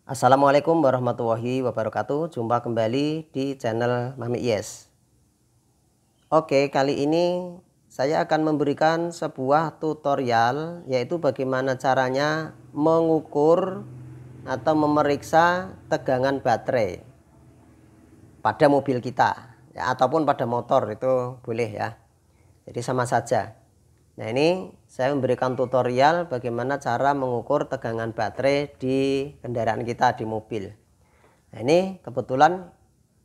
Assalamualaikum warahmatullahi wabarakatuh. Jumpa kembali di channel Mami Yes. Oke, kali ini saya akan memberikan sebuah tutorial, yaitu bagaimana caranya mengukur atau memeriksa tegangan baterai pada mobil kita ya, ataupun pada motor, itu boleh ya. Jadi sama saja. Nah, ini saya memberikan tutorial bagaimana cara mengukur tegangan baterai di kendaraan kita, di mobil. Nah, ini kebetulan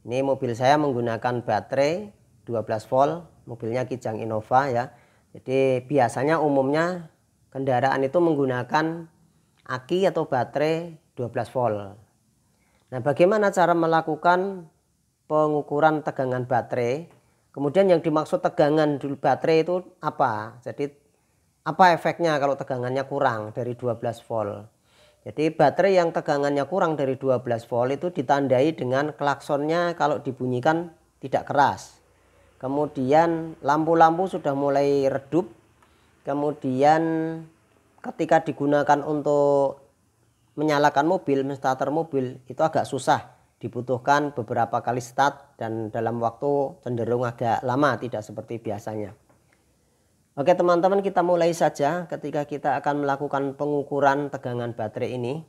ini mobil saya menggunakan baterai 12 volt, mobilnya Kijang Innova ya. Jadi biasanya umumnya kendaraan itu menggunakan aki atau baterai 12 volt. Nah, bagaimana cara melakukan pengukuran tegangan baterai? Kemudian yang dimaksud tegangan baterai itu apa? Jadi apa efeknya kalau tegangannya kurang dari 12 volt? Jadi baterai yang tegangannya kurang dari 12 volt itu ditandai dengan klaksonnya kalau dibunyikan tidak keras. Kemudian lampu-lampu sudah mulai redup. Kemudian ketika digunakan untuk menyalakan mobil, menstarter mobil, itu agak susah. Dibutuhkan beberapa kali start dan dalam waktu cenderung agak lama, tidak seperti biasanya. Oke teman-teman, kita mulai saja. Ketika kita akan melakukan pengukuran tegangan baterai ini,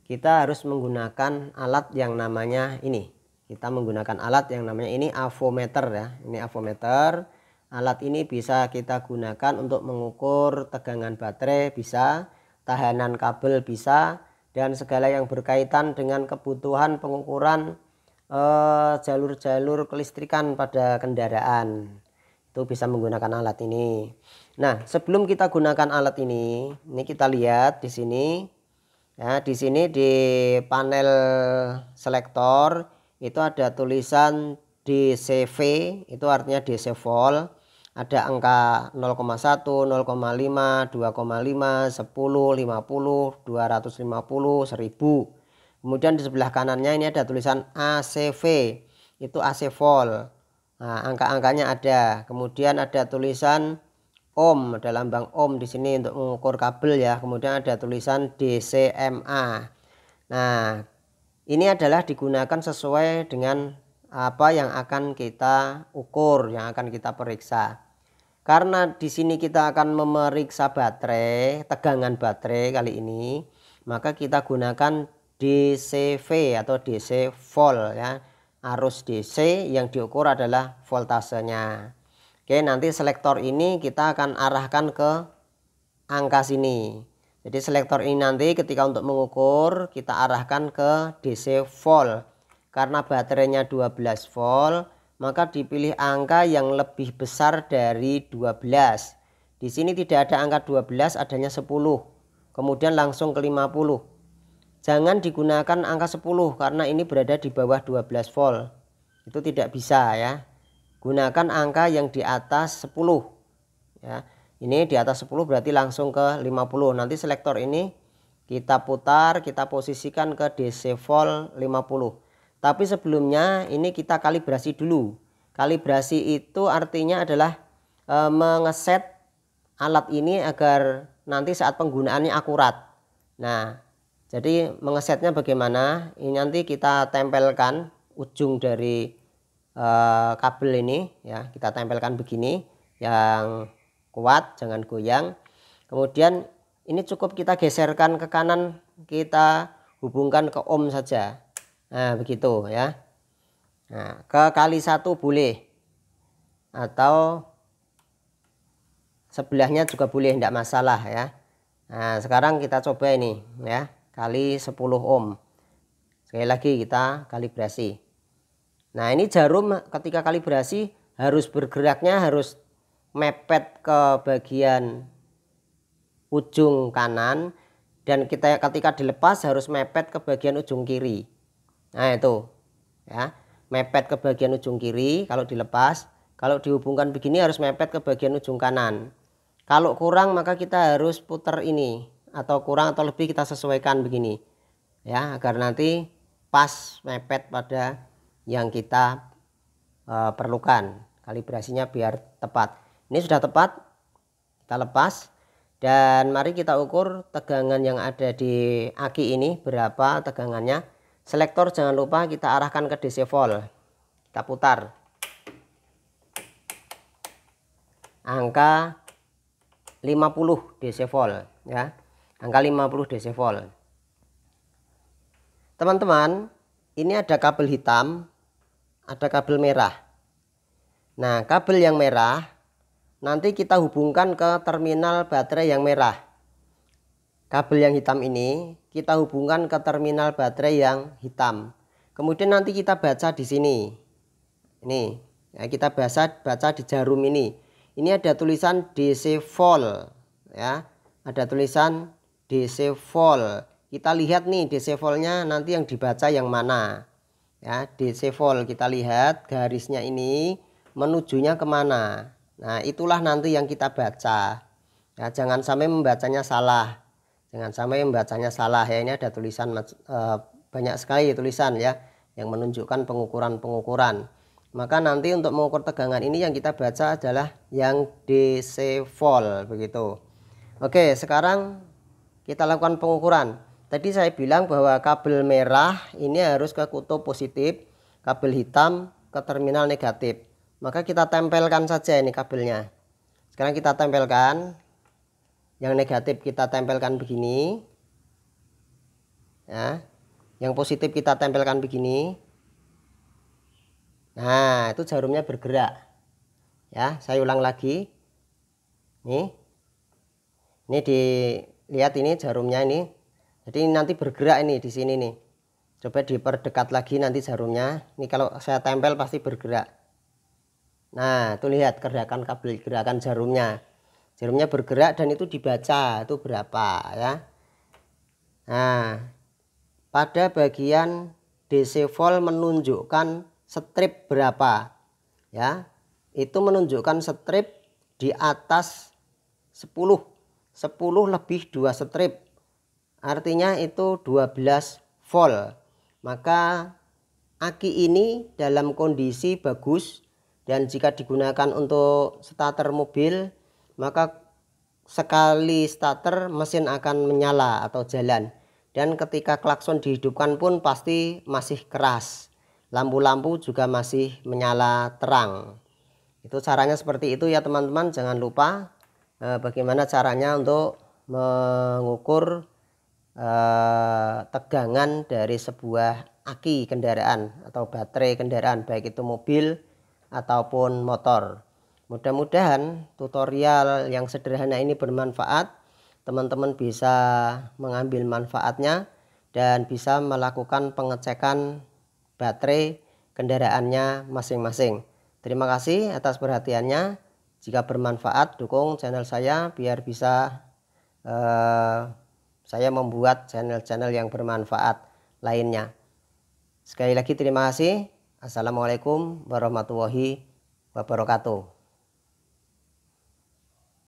kita harus menggunakan alat yang namanya ini. Kita menggunakan alat yang namanya ini avometer ya. Ini avometer. Alat ini bisa kita gunakan untuk mengukur tegangan baterai, bisa, tahanan kabel bisa, dan segala yang berkaitan dengan kebutuhan pengukuran jalur-jalur kelistrikan pada kendaraan. Itu bisa menggunakan alat ini. Nah, sebelum kita gunakan alat ini kita lihat di sini. Ya, di sini di panel selektor itu ada tulisan DCV, itu artinya DC volt. Ada angka 0,1, 0,5, 2,5, 10, 50, 250, 1000. Kemudian di sebelah kanannya ini ada tulisan ACV, itu AC volt. Nah, angka-angkanya ada. Kemudian ada tulisan ohm, ada lambang ohm di sini untuk mengukur kabel ya. Kemudian ada tulisan DCMA. Nah, ini adalah digunakan sesuai dengan apa yang akan kita ukur, yang akan kita periksa. Karena di sini kita akan memeriksa baterai, tegangan baterai kali ini, maka kita gunakan DCV atau DC volt ya. Arus DC yang diukur adalah voltasenya. Oke, nanti selektor ini kita akan arahkan ke angka sini. Jadi selektor ini nanti ketika untuk mengukur kita arahkan ke DC volt. Karena baterainya 12 volt, maka dipilih angka yang lebih besar dari 12. Di sini tidak ada angka 12, adanya 10. Kemudian langsung ke 50. Jangan digunakan angka 10 karena ini berada di bawah 12 volt. Itu tidak bisa ya. Gunakan angka yang di atas 10 ya. Ini di atas 10 berarti langsung ke 50. Nanti selektor ini kita putar, kita posisikan ke DC volt 50. Tapi sebelumnya ini kita kalibrasi dulu. Kalibrasi itu artinya adalah mengeset alat ini agar nanti saat penggunaannya akurat. Nah, jadi mengesetnya bagaimana? Ini nanti kita tempelkan ujung dari kabel ini ya, kita tempelkan begini yang kuat, jangan goyang. Kemudian ini cukup kita geserkan ke kanan, kita hubungkan ke ohm saja. Nah, begitu ya. Nah, ke kali 1 boleh, atau sebelahnya juga boleh, tidak masalah ya. Nah, sekarang kita coba ini ya, kali 10 ohm. Sekali lagi kita kalibrasi. Nah, ini jarum ketika kalibrasi harus bergeraknya harus mepet ke bagian ujung kanan, dan kita ketika dilepas harus mepet ke bagian ujung kiri. Nah, itu ya, mepet ke bagian ujung kiri kalau dilepas. Kalau dihubungkan begini harus mepet ke bagian ujung kanan. Kalau kurang maka kita harus putar ini, atau kurang atau lebih kita sesuaikan begini ya, agar nanti pas mepet pada yang kita perlukan. Kalibrasinya biar tepat. Ini sudah tepat, kita lepas Dan mari kita ukur tegangan yang ada di aki ini berapa tegangannya. Selektor jangan lupa kita arahkan ke DC volt. Kita putar. Angka 50 DC volt ya. Angka 50 DC volt. Teman-teman, ini ada kabel hitam, ada kabel merah. Nah, kabel yang merah nanti kita hubungkan ke terminal baterai yang merah. Kabel yang hitam ini kita hubungkan ke terminal baterai yang hitam. Kemudian nanti kita baca di sini. Ini, ya, kita baca di jarum ini. Ini ada tulisan DC volt, ya. Ada tulisan DC volt. Kita lihat nih DC voltnya nanti yang dibaca yang mana. Ya, DC volt kita lihat garisnya ini menujunya kemana. Nah, itulah nanti yang kita baca. Ya, jangan sampai membacanya salah. Jangan sampai membacanya salah ya. Ini ada tulisan banyak sekali tulisan ya yang menunjukkan pengukuran-pengukuran. Maka nanti untuk mengukur tegangan ini yang kita baca adalah yang DC volt begitu. Oke, sekarang kita lakukan pengukuran. Tadi saya bilang bahwa kabel merah ini harus ke kutub positif, kabel hitam ke terminal negatif. Maka kita tempelkan saja ini kabelnya. Sekarang kita tempelkan. Yang negatif kita tempelkan begini. Ya. Yang positif kita tempelkan begini. Nah, itu jarumnya bergerak. Ya, saya ulang lagi. Nih. Ini dilihat ini jarumnya ini. Jadi nanti bergerak ini di sini nih. Coba diperdekat lagi nanti jarumnya. Ini kalau saya tempel pasti bergerak. Nah, itu lihat gerakan kabel, gerakan jarumnya. Jarumnya bergerak dan itu dibaca itu berapa ya. Nah, pada bagian DC volt menunjukkan strip berapa ya. Itu menunjukkan strip di atas 10 lebih 2 strip. Artinya itu 12 volt. Maka aki ini dalam kondisi bagus. Dan jika digunakan untuk starter mobil, maka sekali starter mesin akan menyala atau jalan. Dan ketika klakson dihidupkan pun pasti masih keras. Lampu-lampu juga masih menyala terang. Itu caranya seperti itu ya teman-teman. Jangan lupa bagaimana caranya untuk mengukur tegangan dari sebuah aki kendaraan atau baterai kendaraan, baik itu mobil ataupun motor. Mudah-mudahan tutorial yang sederhana ini bermanfaat. Teman-teman bisa mengambil manfaatnya dan bisa melakukan pengecekan baterai kendaraannya masing-masing. Terima kasih atas perhatiannya. Jika bermanfaat, dukung channel saya biar bisa saya membuat channel-channel yang bermanfaat lainnya. Sekali lagi terima kasih. Assalamualaikum warahmatullahi wabarakatuh.